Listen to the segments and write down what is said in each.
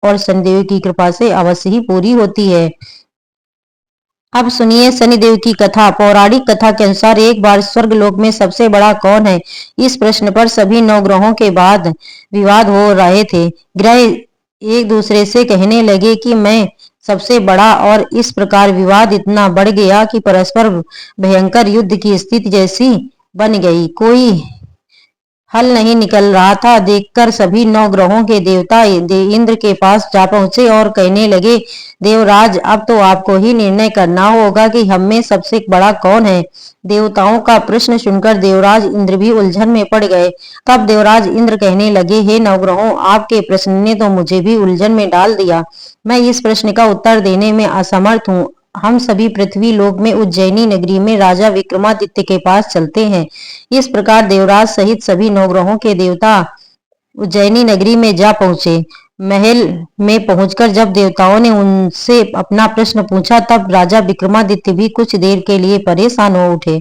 और शनिदेव की कृपा से अवश्य ही पूरी होती है। अब सुनिए शनिदेव की कथा। पौराणिक कथा के अनुसार एक बार स्वर्गलोक में सबसे बड़ा कौन है, इस प्रश्न पर सभी नौ ग्रहों के बाद विवाद हो रहे थे। ग्रह एक दूसरे से कहने लगे कि मैं सबसे बड़ा, और इस प्रकार विवाद इतना बढ़ गया कि परस्पर भयंकर युद्ध की स्थिति जैसी बन गई। कोई हल नहीं निकल रहा था। देखकर सभी नौ ग्रहों के देवता इंद्र के पास जा पहुंचे और कहने लगे, देवराज अब तो आपको ही निर्णय करना होगा कि हम में सबसे बड़ा कौन है। देवताओं का प्रश्न सुनकर देवराज इंद्र भी उलझन में पड़ गए। तब देवराज इंद्र कहने लगे, हे नवग्रहों, आपके प्रश्न ने तो मुझे भी उलझन में डाल दिया। मैं इस प्रश्न का उत्तर देने में असमर्थ हूँ। हम सभी पृथ्वी लोक में उज्जैनी नगरी में राजा विक्रमादित्य के पास चलते हैं। इस प्रकार देवराज सहित सभी नवग्रहों के देवता उज्जैनी नगरी में जा पहुंचे। महल में पहुंचकर जब देवताओं ने उनसे अपना प्रश्न पूछा, तब राजा विक्रमादित्य भी कुछ देर के लिए परेशान हो उठे,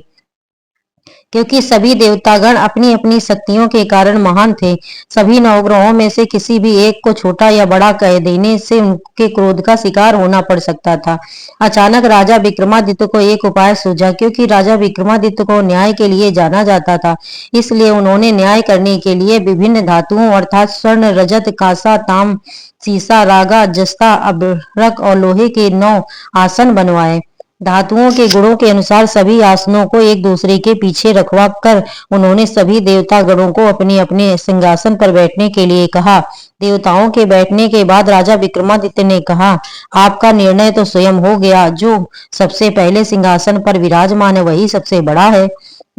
क्योंकि सभी देवतागण अपनी अपनी शक्तियों के कारण महान थे। सभी नवग्रहों में से किसी भी एक को छोटा या बड़ा कह देने से उनके क्रोध का शिकार होना पड़ सकता था। अचानक राजा विक्रमादित्य को एक उपाय सूझा। क्योंकि राजा विक्रमादित्य को न्याय के लिए जाना जाता था, इसलिए उन्होंने न्याय करने के लिए विभिन्न धातुओं अर्थात स्वर्ण, रजत, कांसा, ताम, सीसा, रागा, जस्ता, अभ्रक और लोहे के 9 आसन बनवाए। धातुओं के गुणों के अनुसार सभी आसनों को एक दूसरे के पीछे रखवा कर उन्होंने सभी देवता गणों को अपने अपने सिंहासन पर बैठने के लिए कहा। देवताओं के बैठने के बाद राजा विक्रमादित्य ने कहा, आपका निर्णय तो स्वयं हो गया। जो सबसे पहले सिंहासन पर विराजमान है वही सबसे बड़ा है।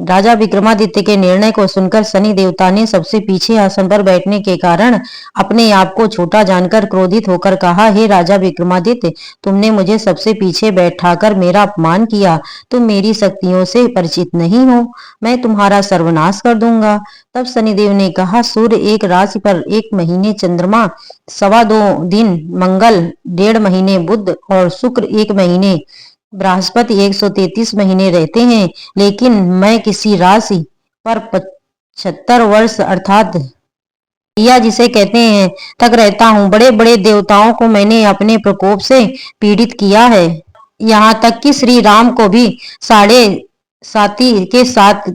राजा विक्रमादित्य के निर्णय को सुनकर शनि देवता ने सबसे पीछे आसन पर बैठने के कारण अपने आप को छोटा जानकर क्रोधित होकर कहा, हे राजा विक्रमादित्य, तुमने मुझे सबसे पीछे बैठाकर मेरा अपमान किया। तुम मेरी शक्तियों से परिचित नहीं हो, मैं तुम्हारा सर्वनाश कर दूंगा। तब शनिदेव ने कहा, सूर्य एक राशि पर 1 महीने, चंद्रमा 2.25 दिन, मंगल 1.5 महीने, बुध और शुक्र 1 महीने, बृहस्पति 133 महीने रहते हैं, लेकिन मैं किसी राशि पर 75 वर्ष अर्थात या जिसे कहते हैं तक रहता हूँ। बड़े बड़े देवताओं को मैंने अपने प्रकोप से पीड़ित किया है। यहाँ तक कि श्री राम को भी साढ़े साथी के साथ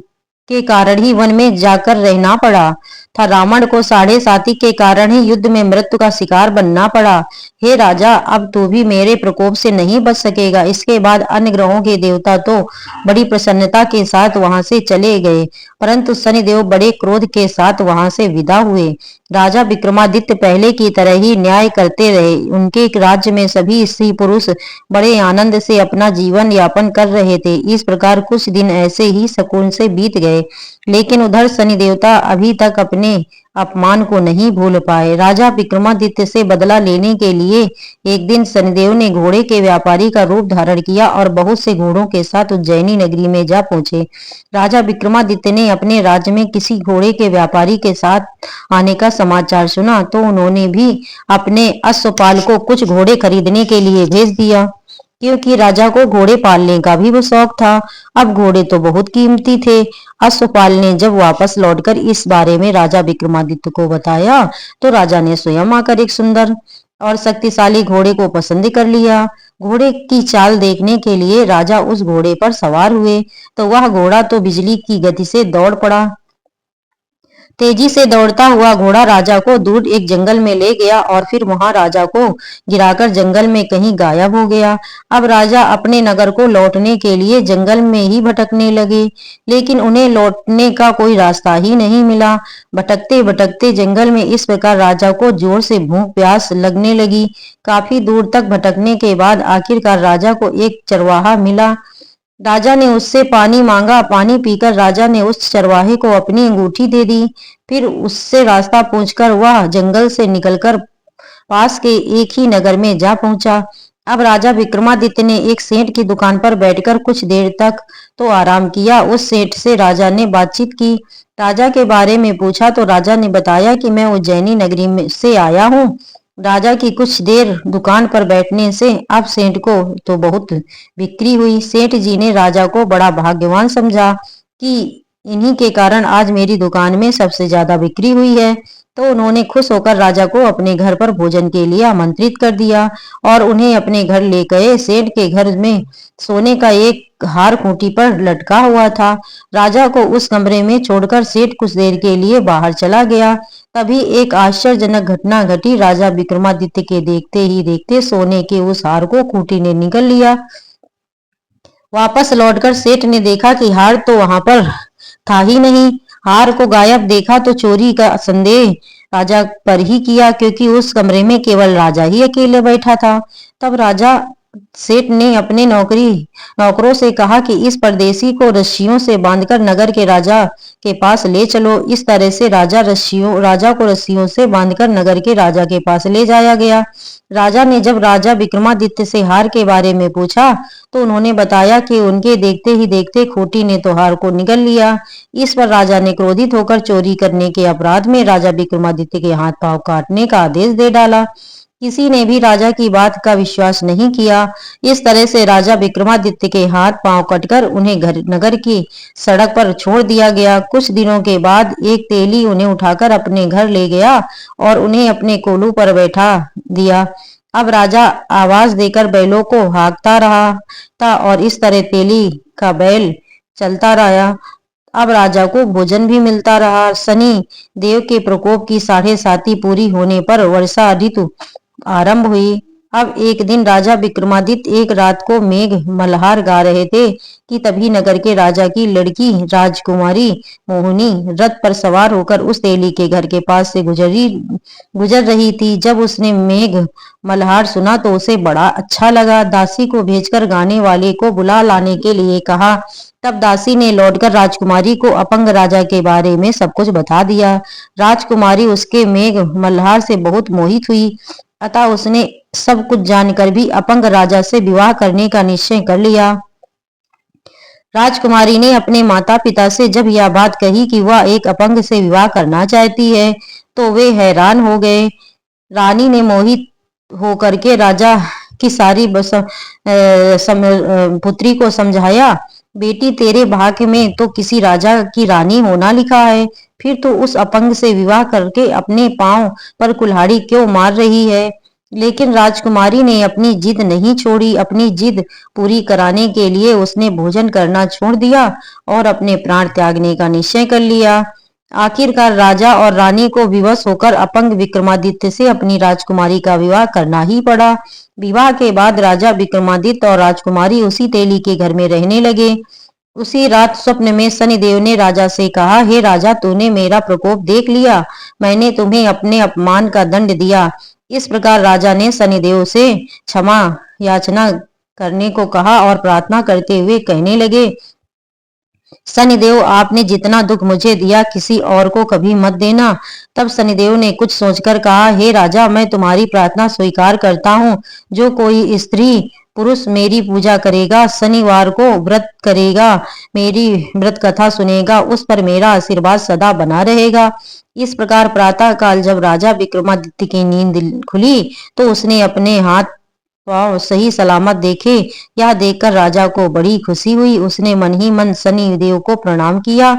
के कारण ही वन में जाकर रहना पड़ा था। रावण को साढ़े साथी के कारण ही युद्ध में मृत्यु का शिकार बनना पड़ा। हे राजा, अब तू भी मेरे प्रकोप से नहीं बच सकेगा। इसके बाद अन्य ग्रहों के देवता तो बड़ी प्रसन्नता के साथ वहां से चले गए, परंतु शनिदेव बड़े क्रोध के साथ वहां से विदा हुए। राजा विक्रमादित्य पहले की तरह ही न्याय करते रहे। उनके राज्य में सभी स्त्री पुरुष बड़े आनंद से अपना जीवन यापन कर रहे थे। इस प्रकार कुछ दिन ऐसे ही सुकून से बीत गए, लेकिन उधर शनि देवता अभी तक अपने अपमान को नहीं भूल पाए। राजा विक्रमादित्य से बदला लेने के लिए एक दिन शनिदेव ने घोड़े के व्यापारी का रूप धारण किया और बहुत से घोड़ों के साथ उज्जैनी नगरी में जा पहुंचे। राजा विक्रमादित्य ने अपने राज्य में किसी घोड़े के व्यापारी के साथ आने का समाचार सुना, तो उन्होंने भी अपने अश्वपाल को कुछ घोड़े खरीदने के लिए भेज दिया, क्योंकि राजा को घोड़े पालने का भी वो शौक था। अब घोड़े तो बहुत कीमती थे। अश्वपाल ने जब वापस लौटकर इस बारे में राजा विक्रमादित्य को बताया, तो राजा ने स्वयं आकर एक सुंदर और शक्तिशाली घोड़े को पसंद कर लिया। घोड़े की चाल देखने के लिए राजा उस घोड़े पर सवार हुए, तो वह घोड़ा तो बिजली की गति से दौड़ पड़ा। तेजी से दौड़ता हुआ घोड़ा राजा को दूर एक जंगल में ले गया और फिर वहां राजा को गिराकर जंगल में कहीं गायब हो गया। अब राजा अपने नगर को लौटने के लिए जंगल में ही भटकने लगे, लेकिन उन्हें लौटने का कोई रास्ता ही नहीं मिला। भटकते भटकते जंगल में इस प्रकार राजा को जोर से भूख प्यास लगने लगी। काफी दूर तक भटकने के बाद आखिरकार राजा को एक चरवाहा मिला। राजा ने उससे पानी मांगा। पानी पीकर राजा ने उस चरवाहे को अपनी अंगूठी दे दी। फिर उससे रास्ता पूछकर वह जंगल से निकलकर पास के एक ही नगर में जा पहुंचा। अब राजा विक्रमादित्य ने एक सेठ की दुकान पर बैठकर कुछ देर तक तो आराम किया। उस सेठ से राजा ने बातचीत की, राजा के बारे में पूछा, तो राजा ने बताया कि मैं उज्जैनी नगरी में से आया हूँ। राजा की कुछ देर दुकान पर बैठने से अब सेठ को तो बहुत बिक्री हुई। सेठ जी ने राजा को बड़ा भाग्यवान समझा कि इन्हीं के कारण आज मेरी दुकान में सबसे ज्यादा बिक्री हुई है। तो उन्होंने खुश होकर राजा को अपने घर पर भोजन के लिए आमंत्रित कर दिया और उन्हें अपने घर ले गए। सेठ के घर में सोने का एक हार खूंटी पर लटका हुआ था। राजा को उस कमरे में छोड़कर सेठ कुछ देर के लिए बाहर चला गया। तभी एक आश्चर्यजनक घटना घटी। राजा विक्रमादित्य के देखते ही देखते सोने के उस हार को खूंटी ने निगल लिया। वापस लौटकर सेठ ने देखा कि हार तो वहां पर था ही नहीं। हार को गायब देखा तो चोरी का संदेह राजा पर ही किया, क्योंकि उस कमरे में केवल राजा ही अकेले बैठा था। तब राजा सेठ ने अपने नौकरों से कहा कि इस परदेसी को रस्सियों से बांधकर नगर के राजा के पास ले चलो। इस तरह से राजा को रस्सियों से बांधकर नगर के राजा के पास ले जाया गया। राजा ने जब राजा विक्रमादित्य से हार के बारे में पूछा तो उन्होंने बताया कि उनके देखते ही देखते खूंटी ने तो हार को निगल लिया। इस पर राजा ने क्रोधित होकर चोरी करने के अपराध में राजा विक्रमादित्य के हाथ पांव काटने का आदेश दे डाला। किसी ने भी राजा की बात का विश्वास नहीं किया। इस तरह से राजा विक्रमादित्य के हाथ पांव कटकर उन्हें नगर की सड़क पर छोड़ दिया गया। कुछ दिनों के बाद एक तेली उन्हें उठाकर अपने घर ले गया और उन्हें अपने कोलू पर बैठा दिया। अब राजा आवाज देकर बैलों को हाँकता रहा था और इस तरह तेली का बैल चलता रहा। अब राजा को भोजन भी मिलता रहा। शनि देव के प्रकोप की 7.5 पूरी होने पर वर्षा ऋतु आरंभ हुई। अब एक दिन राजा विक्रमादित्य एक रात को मेघ मल्हार गा रहे थे कि तभी नगर के राजा की लड़की राजकुमारी मोहिनी रथ पर सवार होकर उस तेली के घर के पास से गुजर रही थी। जब उसने मेघ मल्हार सुना तो उसे बड़ा अच्छा लगा। दासी को भेजकर गाने वाले को बुला लाने के लिए कहा। तब दासी ने लौटकर राजकुमारी को अपंग राजा के बारे में सब कुछ बता दिया। राजकुमारी उसके मेघ मल्हार से बहुत मोहित हुई, अतः उसने सब कुछ जानकर भी अपंग राजा से विवाह करने का निश्चय कर लिया। राजकुमारी ने अपने माता पिता से जब यह बात कही कि वह एक अपंग से विवाह करना चाहती है तो वे हैरान हो गए। रानी ने मोहित होकर के राजा की सारी पुत्री को समझाया, बेटी तेरे भाग्य में तो किसी राजा की रानी होना लिखा है, फिर तो उस अपंग से विवाह करके अपने पांव पर कुल्हाड़ी क्यों मार रही है। लेकिन राजकुमारी ने अपनी जिद नहीं छोड़ी। अपनी जिद पूरी कराने के लिए उसने भोजन करना छोड़ दिया और अपने प्राण त्यागने का निश्चय कर लिया। आखिरकार राजा और रानी को विवश होकर अपंग विक्रमादित्य से अपनी राजकुमारी का विवाह करना ही पड़ा। विवाह के बाद राजा विक्रमादित्य और राजकुमारी उसी तेली के घर में रहने लगे। उसी रात स्वप्न में शनिदेव ने राजा से कहा, हे राजा, तूने मेरा प्रकोप देख लिया। मैंने तुम्हें अपने अपमान का दंड दिया। इस प्रकार राजा ने शनिदेव से क्षमा याचना करने को कहा और प्रार्थना करते हुए कहने लगे, शनिदेव, आपने जितना दुख मुझे दिया किसी और को कभी मत देना। तब शनिदेव ने कुछ सोचकर कहा, हे राजा, मैं तुम्हारी प्रार्थना स्वीकार करता हूँ। जो कोई स्त्री पुरुष मेरी पूजा करेगा, शनिवार को व्रत करेगा, मेरी व्रत कथा सुनेगा, उस पर मेरा आशीर्वाद सदा बना रहेगा। इस प्रकार प्रातः काल जब राजा विक्रमादित्य की नींद खुली तो उसने अपने हाथ पांव सही सलामत देखे। यह देखकर राजा को बड़ी खुशी हुई। उसने मन ही मन शनि देव को प्रणाम किया।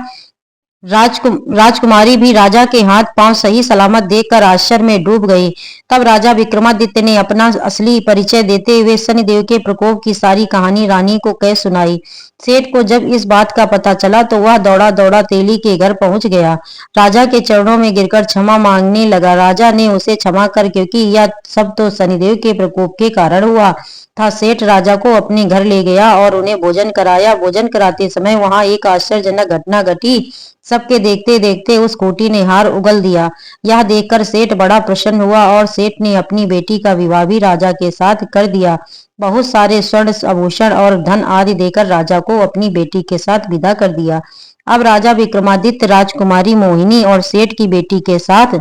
राजकुमारी भी राजा के हाथ पांव सही सलामत देखकर आश्चर्य में डूब गई। तब राजा विक्रमादित्य ने अपना असली परिचय देते हुए शनिदेव के प्रकोप की सारी कहानी रानी को कह सुनाई। सेठ को जब इस बात का पता चला तो वह दौड़ा दौड़ा तेली के घर पहुंच गया। राजा के चरणों में गिरकर क्षमा मांगने लगा। राजा ने उसे क्षमा कर, क्योंकि यह सब तो शनिदेव के प्रकोप के कारण हुआ था। सेठ राजा को अपने घर ले गया और उन्हें भोजन कराया। भोजन कराते समय वहां एक आश्चर्यजनक घटना घटी। सबके देखते देखते उस खूंटी ने हार उगल दिया। यह देखकर सेठ बड़ा प्रसन्न हुआ और सेठ ने अपनी बेटी का विवाह भी राजा के साथ कर दिया। बहुत सारे स्वर्ण आभूषण और धन आदि देकर राजा को अपनी बेटी के साथ विदा कर दिया। अब राजा विक्रमादित्य राजकुमारी मोहिनी और सेठ की बेटी के साथ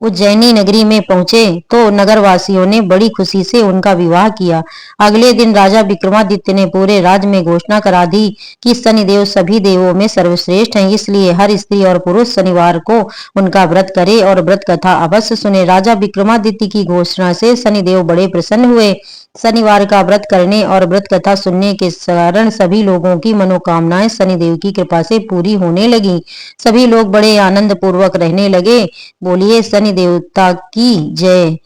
उज्जैनी नगरी में पहुंचे तो नगरवासियों ने बड़ी खुशी से उनका विवाह किया। अगले दिन राजा विक्रमादित्य ने पूरे राज्य में घोषणा करा दी कि शनिदेव सभी देवों में सर्वश्रेष्ठ हैं, इसलिए हर स्त्री और पुरुष शनिवार को उनका व्रत करे और व्रत कथा अवश्य सुने। राजा विक्रमादित्य की घोषणा से शनिदेव बड़े प्रसन्न हुए। शनिवार का व्रत करने और व्रत कथा सुनने के कारण सभी लोगों की मनोकामनाएं शनिदेव की कृपा से पूरी होने लगी। सभी लोग बड़े आनंद पूर्वक रहने लगे। बोलिए शनि देवता की जय।